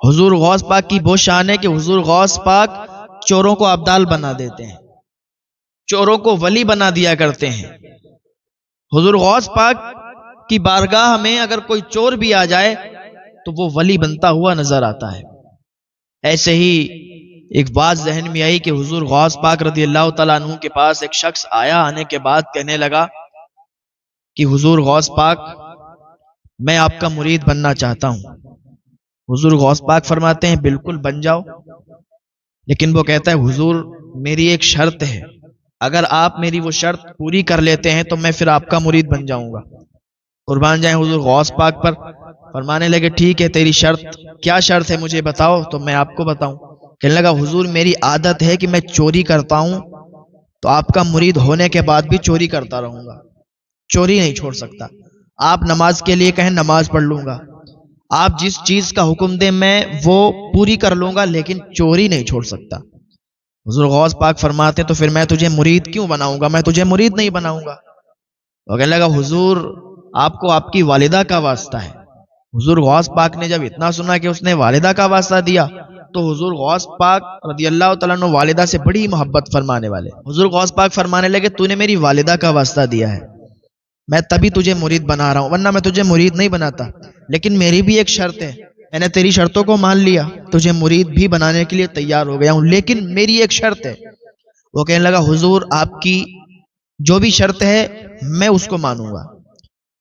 حضور غوث پاک کی وہ شان ہے کہ حضور غوث پاک چوروں کو ابدال بنا دیتے ہیں، چوروں کو ولی بنا دیا کرتے ہیں۔ حضور غوث پاک کی بارگاہ میں اگر کوئی چور بھی آ جائے تو وہ ولی بنتا ہوا نظر آتا ہے۔ ایسے ہی ایک بات ذہن میں آئی کہ حضور غوث پاک رضی اللہ تعالیٰ عنہ کے پاس ایک شخص آیا، آنے کے بعد کہنے لگا کہ حضور غوث پاک میں آپ کا مرید بننا چاہتا ہوں۔ حضور غوث پاک فرماتے ہیں بالکل بن جاؤ، لیکن وہ کہتا ہے حضور میری ایک شرط ہے، اگر آپ میری وہ شرط پوری کر لیتے ہیں تو میں پھر آپ کا مرید بن جاؤں گا۔ قربان جائیں حضور غوث پاک پر، فرمانے لگے ٹھیک ہے تیری شرط کیا شرط ہے مجھے بتاؤ تو میں آپ کو بتاؤں۔ کہنے لگا حضور میری عادت ہے کہ میں چوری کرتا ہوں تو آپ کا مرید ہونے کے بعد بھی چوری کرتا رہوں گا، چوری نہیں چھوڑ سکتا۔ آپ نماز کے لیے کہیں نماز پڑھ لوں گا، آپ جس چیز کا حکم دیں میں وہ پوری کر لوں گا، لیکن چوری نہیں چھوڑ سکتا۔ حضور غوث پاک فرماتے تو پھر میں تجھے مرید کیوں بناؤں گا، میں تجھے مرید نہیں بناؤں گا۔ وہ کہنے لگا حضور آپ کو آپ کی والدہ کا واسطہ ہے۔ حضور غوث پاک نے جب اتنا سنا کہ اس نے والدہ کا واسطہ دیا تو حضور غوث پاک رضی اللہ تعالیٰ عنہ والدہ سے بڑی محبت فرمانے والے، حضور غوث پاک فرمانے لگے تو نے میری والدہ کا واسطہ دیا ہے، میں تبھی تجھے مرید بنا رہا ہوں، ورنہ میں تجھے مرید نہیں بناتا، لیکن میری بھی ایک شرط ہے، میں نے تیری شرطوں کو مان لیا، تجھے مرید بھی بنانے کے لیے تیار ہو گیا ہوں، لیکن میری ایک شرط ہے۔ وہ کہنے لگا حضور آپ کی جو بھی شرط ہے میں اس کو مانوں گا۔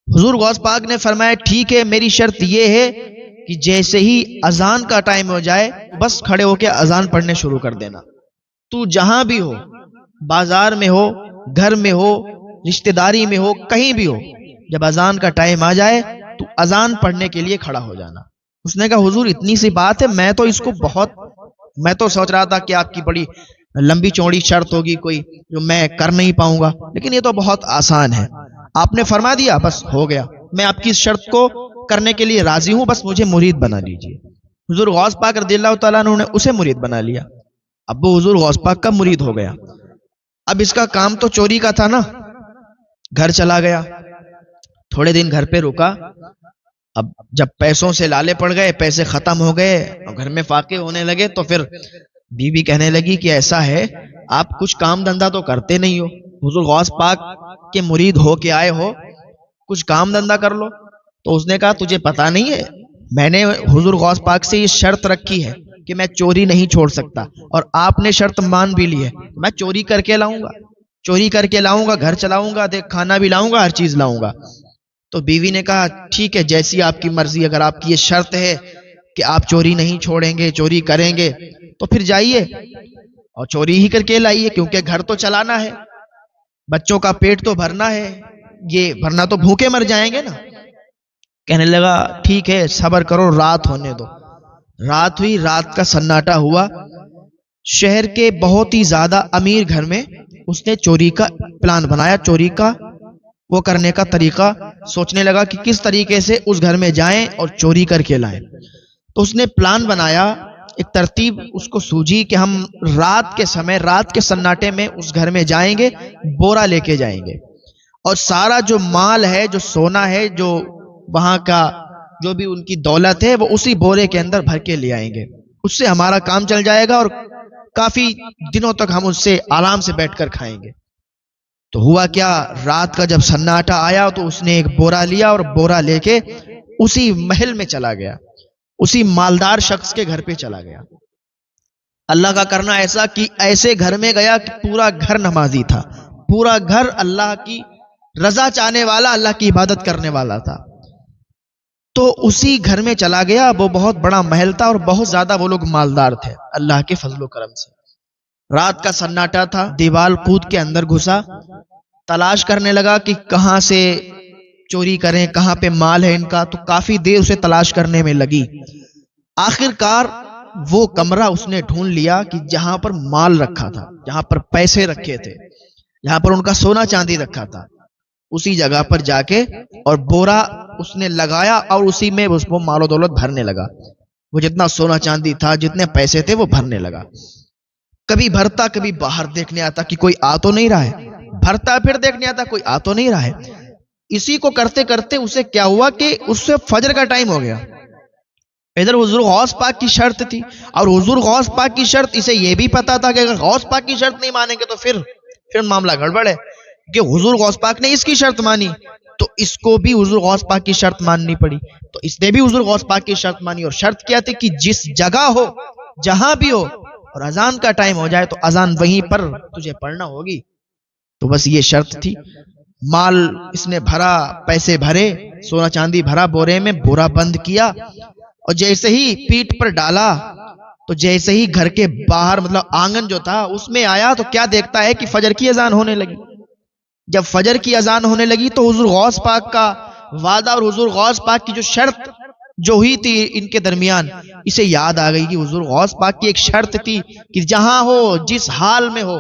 حضور غوث پاک نے فرمایا ٹھیک ہے میری شرط یہ ہے کہ جیسے ہی اذان کا ٹائم ہو جائے بس کھڑے ہو کے اذان پڑھنے شروع کر دینا، تو جہاں بھی ہو، بازار میں ہو، گھر میں ہو، رشتہ داری میں ہو، کہیں بھی ہو، جب اذان کا ٹائم آ جائے تو اذان پڑھنے کے لیے کھڑا ہو جانا۔ اس نے کہا حضور اتنی سی بات ہے، میں تو سوچ رہا تھا کہ آپ کی بڑی لمبی چوڑی شرط ہوگی کوئی جو میں کر نہیں پاؤں گا، لیکن یہ تو بہت آسان ہے، آپ نے فرما دیا بس ہو گیا، میں آپ کی اس شرط کو کرنے کے لیے راضی ہوں، بس مجھے مرید بنا لیجیے۔ حضور غوث پاک رضی اللہ تعالیٰ عنہ نے اسے مرید بنا لیا، اب وہ حضور غوث پاک کا مرید ہو گیا۔ اب اس کا کام تو چوری کا تھا نا، گھر چلا گیا، تھوڑے دن گھر پہ رکا، اب جب پیسوں سے لالے پڑ گئے، پیسے ختم ہو گئے اور گھر میں فاقے ہونے لگے تو پھر بیوی کہنے لگی کہ ایسا ہے آپ کچھ کام دھندا تو کرتے نہیں ہو، حضور غوث پاک کے مرید ہو کے آئے ہو، کچھ کام دھندا کر لو۔ تو اس نے کہا تجھے پتا نہیں ہے میں نے حضور غوث پاک سے یہ شرط رکھی ہے کہ میں چوری نہیں چھوڑ سکتا، اور آپ نے شرط مان بھی لی ہے، میں چوری کر کے لاؤں گا، چوری کر کے لاؤں گا، گھر چلاؤں گا، دیکھ کھانا بھی لاؤں گا، ہر چیز لاؤں گا۔ تو بیوی نے کہا ٹھیک ہے جیسی آپ کی مرضی، اگر آپ کی یہ شرط ہے کہ آپ چوری نہیں چھوڑیں گے، چوری کریں گے تو پھر جائیے اور چوری ہی کر کے لائیے، کیونکہ گھر تو چلانا ہے، بچوں کا پیٹ تو بھرنا ہے، یہ ورنہ تو بھوکے مر جائیں گے نا۔ کہنے لگا ٹھیک ہے صبر کرو، رات ہونے دو۔ رات ہوئی، رات کا سناٹا ہوا، شہر کے بہت ہی زیادہ امیر گھر میں اس نے چوری کا پلان بنایا، چوری کا وہ کرنے کا طریقہ سوچنے لگا کہ کس طریقے سے اس گھر میں جائیں اور چوری کر کے لائیں۔ تو اس نے پلان بنایا، ایک ترتیب اس کو سوجی کہ ہم رات کے سمے، رات کے سناٹے میں اس گھر میں جائیں گے، بورا لے کے جائیں گے اور سارا جو مال ہے، جو سونا ہے، جو وہاں کا جو بھی ان کی دولت ہے وہ اسی بورے کے اندر بھر کے لے آئیں گے، اس سے ہمارا کام چل جائے گا اور کافی دنوں تک ہم اس سے آرام سے بیٹھ کر کھائیں گے۔ تو ہوا کیا، رات کا جب سناٹا آیا تو اس نے ایک بورا لیا اور بورا لے کے اسی محل میں چلا گیا، اسی مالدار شخص کے گھر پہ چلا گیا۔ اللہ کا کرنا ایسا کہ ایسے گھر میں گیا کہ پورا گھر نمازی تھا، پورا گھر اللہ کی رضا چاہنے والا، اللہ کی عبادت کرنے والا تھا۔ تو اسی گھر میں چلا گیا، وہ بہت بڑا محل تھا اور بہت زیادہ وہ لوگ مالدار تھے اللہ کے فضل و کرم سے۔ رات کا سناٹا تھا، دیوال کود کے اندر گھسا، تلاش کرنے لگا کہ کہاں سے چوری کریں، کہاں پہ مال ہے ان کا، تو کافی دیر اسے تلاش کرنے میں لگی۔ آخر کار وہ کمرہ اس نے ڈھونڈ لیا کہ جہاں پر مال رکھا تھا، جہاں پر پیسے رکھے تھے، جہاں پر ان کا سونا چاندی رکھا تھا، اسی جگہ پر جا کے اور بورا اس نے لگایا اور اسی میں وہ مال و دولت بھرنے لگا۔ وہ جتنا سونا چاندی تھا، جتنے پیسے تھے، وہ بھرنے لگا۔ کبھی بھرتا، کبھی باہر دیکھنے آتا کہ کوئی آ تو نہیں رہا ہے، بھرتا پھر دیکھنے آتا کوئی آ تو نہیں رہا ہے۔ اسی کو کرتے کرتے اسے کیا ہوا کہ اس سے فجر کا ٹائم ہو گیا۔ ادھر حضور غوث پاک کی شرط تھی، اور حضور غوث پاک کی شرط اسے یہ بھی پتا تھا کہ اگر غوث پاک کی شرط نہیں مانیں گے تو پھر معاملہ گڑبڑ ہے، کہ حضور غوث پاک نے اس کی شرط مانی تو اس کو بھی حضور غوث پاک کی شرط ماننی پڑی، تو اس نے بھی حضور غوث پاک کی شرط مانی، اور شرط کیا تھی کہ جس جگہ ہو، جہاں بھی ہو، اور اذان کا ٹائم ہو جائے تو اذان وہیں پر تجھے پڑھنا ہوگی۔ تو بس یہ شرط تھی۔ مال اس نے بھرا، پیسے بھرے، سونا چاندی بھرا بورے میں، بورا بند کیا، اور جیسے ہی پیٹ پر ڈالا تو جیسے ہی گھر کے باہر مطلب آنگن جو تھا اس میں آیا تو کیا دیکھتا ہے کہ فجر کی اذان ہونے لگی۔ جب فجر کی اذان ہونے لگی تو حضور غوث پاک کا وعدہ اور حضور غوث پاک کی جو شرط جو ہوئی تھی ان کے درمیان، اسے یاد آ گئی کہ حضور غوث پاک کی ایک شرط تھی کہ جہاں ہو، جس حال میں ہو،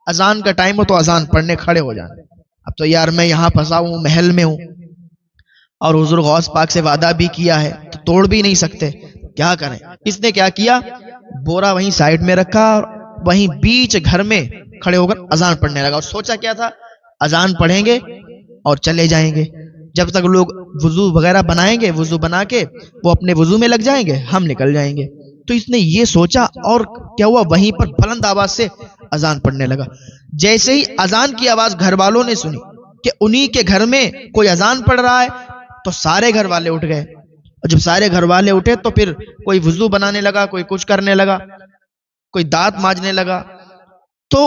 اذان کا ٹائم ہو تو اذان پڑھنے کھڑے ہو جانا۔ اب تو یار میں یہاں پھنسا ہوں، محل میں ہوں، اور حضور غوث پاک سے وعدہ بھی کیا ہے تو توڑ بھی نہیں سکتے، کیا کریں؟ اس نے کیا کیا، بورا وہیں سائیڈ میں رکھا اور وہیں بیچ گھر میں کھڑے ہو کر اذان پڑھنے لگا، اور سوچا کیا تھا، اذان پڑھیں گے اور چلے جائیں گے، جب تک لوگ وضو وغیرہ بنائیں گے، وضو بنا کے وہ اپنے وضو میں لگ جائیں گے، ہم نکل جائیں گے۔ تو اس نے یہ سوچا، اور کیا ہوا، وہیں پر بلند آواز سے اذان پڑھنے لگا۔ جیسے ہی اذان کی آواز گھر والوں نے سنی کہ انہی کے گھر میں کوئی اذان پڑھ رہا ہے تو سارے گھر والے اٹھ گئے، اور جب سارے گھر والے اٹھے تو پھر کوئی وضو بنانے لگا، کوئی کچھ کرنے لگا، کوئی دانت مانجنے لگا۔ تو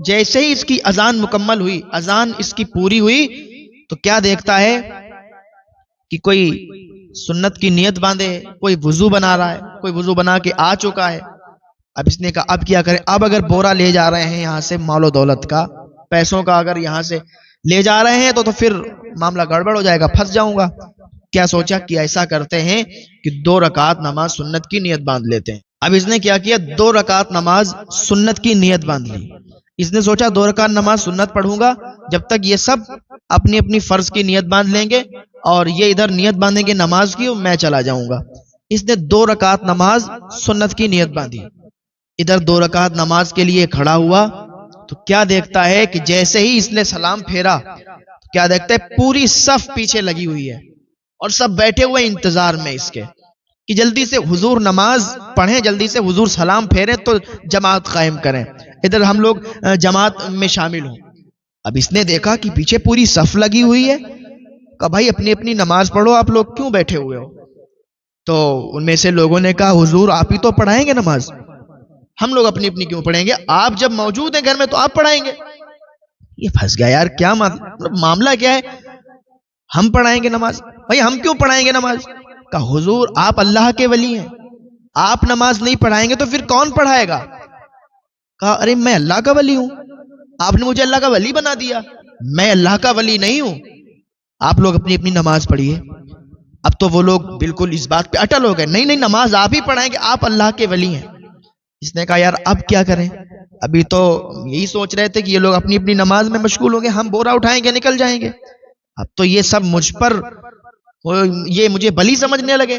جیسے ہی اس کی اذان مکمل ہوئی، اذان اس کی پوری ہوئی، تو کیا دیکھتا ہے کہ کوئی سنت کی نیت باندھے، کوئی وضو بنا رہا ہے، کوئی وضو بنا کے آ چکا ہے۔ اب اس نے کہا اب کیا کریں، اب اگر بورا لے جا رہے ہیں یہاں سے مال و دولت کا، پیسوں کا اگر یہاں سے لے جا رہے ہیں تو پھر معاملہ گڑبڑ ہو جائے گا، پھنس جاؤں گا۔ کیا سوچا کہ ایسا کرتے ہیں کہ 2 رکعت نماز سنت کی نیت باندھ لیتے ہیں۔ اب اس نے کیا کیا، 2 رکعت نماز سنت کی نیت باندھ لی۔ اس نے سوچا 2 رکعت نماز سنت پڑھوں گا جب تک یہ سب اپنی اپنی فرض کی نیت باندھ لیں گے، اور یہ ادھر نیت باندھیں گے نماز کی، میں چلا جاؤں گا۔ اس نے 2 رکعت نماز سنت کی نیت باندھی، ادھر 2 رکعت نماز کے لیے کھڑا ہوا تو کیا دیکھتا ہے کہ جیسے ہی اس نے سلام پھیرا تو کیا دیکھتا ہے، پوری صف پیچھے لگی ہوئی ہے اور سب بیٹھے ہوئے انتظار میں اس کے کہ جلدی سے حضور نماز پڑھیں، جلدی سے حضور سلام پھیریں تو جماعت قائم کریں، ادھر ہم لوگ جماعت میں شامل ہوں۔ اب اس نے دیکھا کہ پیچھے پوری صف لگی ہوئی ہے، کہا بھائی اپنی اپنی نماز پڑھو، آپ لوگ کیوں بیٹھے ہوئے ہو؟ تو ان میں سے لوگوں نے کہا حضور آپ ہی تو پڑھائیں گے نماز، ہم لوگ اپنی اپنی کیوں پڑھیں گے، آپ جب موجود ہیں گھر میں تو آپ پڑھائیں گے۔ یہ پھنس گیا یار، کیا معاملہ کیا ہے، ہم پڑھائیں گے نماز، بھائی ہم کیوں پڑھائیں گے نماز؟ کہا حضور آپ اللہ کے ولی ہیں، آپ نماز نہیں پڑھائیں گے تو پھر کون پڑھائے گا؟ کہا ارے میں اللہ کا ولی ہوں، آپ نے مجھے اللہ کا ولی بنا دیا، میں اللہ کا ولی نہیں ہوں، آپ لوگ اپنی اپنی نماز پڑھیے۔ اب تو وہ لوگ بالکل اس بات پہ اٹل ہو گئے، نہیں نہیں نماز آپ ہی پڑھائیں گے، آپ اللہ کے ولی ہیں۔ اس نے کہا یار اب کیا کریں، ابھی تو یہی سوچ رہے تھے کہ یہ لوگ اپنی اپنی نماز میں مشغول ہوں گے، ہم بورا اٹھائیں گے نکل جائیں گے، اب تو یہ سب مجھ پر یہ مجھے بلی سمجھنے لگے،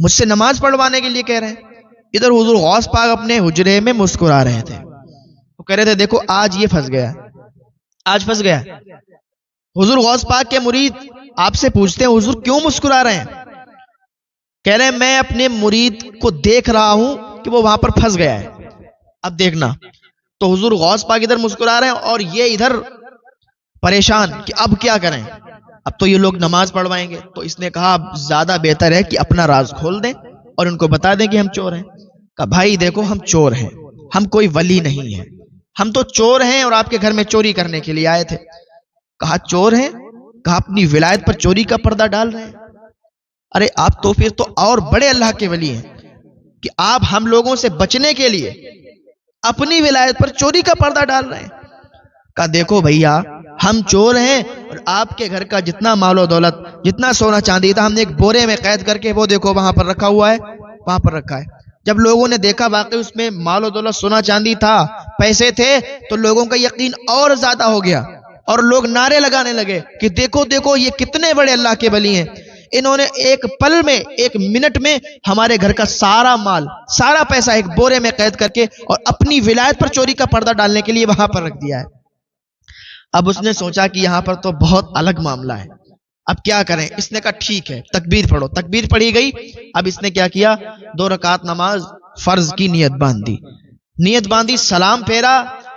مجھ سے نماز پڑھوانے کے لیے کہہ رہے ہیں۔ ادھر حضور غوث پاک اپنے حجرے میں مسکرا رہے تھے، وہ کہہ رہے تھے دیکھو آج یہ پھنس گیا، آج پھنس گیا۔ حضور غوث پاک کے مرید آپ سے پوچھتے ہیں حضور کیوں مسکرا رہے ہیں؟ کہہ رہے ہیں میں اپنے مرید کو دیکھ رہا ہوں کہ وہ وہاں پر پھنس گیا ہے، اب دیکھنا۔ تو حضور غوث پاک ادھر مسکرا رہے ہیں اور یہ ادھر پریشان کہ اب کیا کریں، اب تو یہ لوگ نماز پڑھوائیں گے۔ تو اس نے کہا اب زیادہ بہتر ہے کہ اپنا راز کھول دیں اور ان کو بتا دیں کہ ہم چور ہیں۔ کہا بھائی دیکھو ہم چور ہیں، ہم کوئی ولی نہیں ہیں، ہم تو چور ہیں اور آپ کے گھر میں چوری کرنے کے لیے آئے تھے۔ کہا چور ہیں؟ کہا اپنی ولایت پر چوری کا پردہ ڈال رہے ہیں؟ ارے آپ تو پھر تو اور بڑے اللہ کے ولی ہیں کہ آپ ہم لوگوں سے بچنے کے لیے اپنی ولایت پر چوری کا پردہ ڈال رہے ہیں۔ کہا دیکھو بھیا ہم چور ہیں اور آپ کے گھر کا جتنا مال و دولت، جتنا سونا چاندی تھا ہم نے ایک بورے میں قید کر کے وہ دیکھو وہاں پر رکھا ہوا ہے، وہاں پر رکھا ہے۔ جب لوگوں نے دیکھا واقعی اس میں مال و دولت سونا چاندی تھا، پیسے تھے، تو لوگوں کا یقین اور زیادہ ہو گیا اور لوگ نعرے لگانے لگے کہ دیکھو دیکھو یہ کتنے بڑے اللہ کے ولی ہیں، انہوں نے ایک پل میں، ایک منٹ میں ہمارے گھر کا سارا مال، سارا پیسہ ایک بورے میں قید کر کے اور اپنی ولایت پر چوری کا پردہ ڈالنے کے لیے وہاں پر رکھ دیا ہے۔ اب اس نے سوچا کہ یہاں پر تو بہت الگ معاملہ ہے، اب کیا کریں؟ اس نے کہا ٹھیک ہے تکبیر پڑھو، تکبیر پڑھی گئی۔ اب اس نے کیا کیا؟ 2 رکعت نماز فرض کی نیت باندھی، نیت باندھی، سلام پھیرا،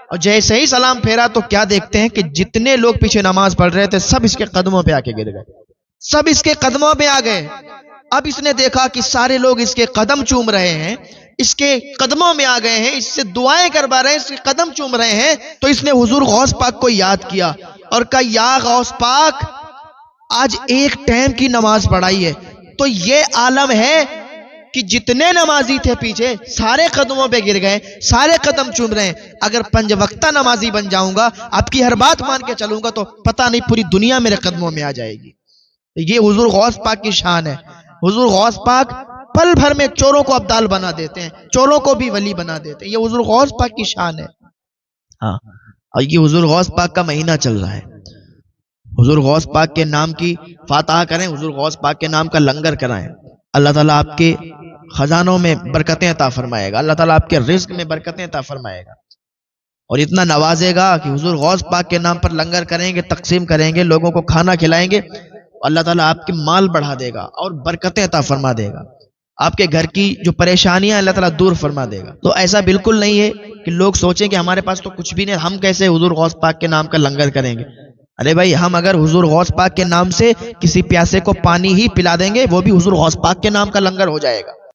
اور جیسے ہی سلام پھیرا تو کیا دیکھتے ہیں کہ جتنے لوگ پیچھے نماز پڑھ رہے تھے سب اس کے قدموں پہ آ کے گر گئے، سب اس کے قدموں پہ آ گئے۔ اب اس نے دیکھا کہ سارے لوگ اس کے قدم چوم رہے ہیں، اس کے قدموں میں آ گئے ہیں، اس سے دعائیں کروا رہے ہیں، اس کے قدم چوم رہے ہیں، تو اس نے حضور غوث پاک کو یاد کیا اور کہا یا غوث پاک آج ایک ٹائم کی نماز پڑھائی ہے تو یہ عالم ہے کہ جتنے نمازی تھے پیچھے سارے قدموں پہ گر گئے، سارے قدم چوم رہے ہیں۔ اگر 5 وقتہ نمازی بن جاؤں گا، آپ کی ہر بات مان کے چلوں گا تو پتہ نہیں پوری دنیا میرے قدموں میں آ جائے گی۔ یہ حضور غوث پاک کی شان ہے۔ حضور غوث پاک پل بھر میں چوروں کو ابدال بنا دیتے ہیں، چوروں کو بھی ولی بنا دیتے ہیں، یہ حضور غوث پاک کی شان ہے۔ ہاں، اور یہ حضور غوث پاک کا مہینہ چل رہا ہے، حضور غوث پاک کے نام کی فاتحہ کریں، حضور غوث پاک کے نام کا لنگر کرائیں، اللہ تعالیٰ آپ کے خزانوں میں برکتیں عطا فرمائے گا، اللہ تعالیٰ آپ کے رزق میں برکتیں عطا فرمائے گا، اور اتنا نوازے گا کہ حضور غوث پاک کے نام پر لنگر کریں گے، تقسیم کریں گے، لوگوں کو کھانا کھلائیں گے، اللہ تعالیٰ آپ کے مال بڑھا دے گا اور برکتیں عطا فرما دے گا، آپ کے گھر کی جو پریشانیاں اللہ تعالیٰ دور فرما دے گا۔ تو ایسا بالکل نہیں ہے کہ لوگ سوچیں کہ ہمارے پاس تو کچھ بھی نہیں، ہم کیسے حضور غوث پاک کے نام کا لنگر کریں گے؟ ارے بھائی، ہم اگر حضور غوث پاک کے نام سے کسی پیاسے کو پانی ہی پلا دیں گے وہ بھی حضور غوث پاک کے نام کا لنگر ہو جائے گا۔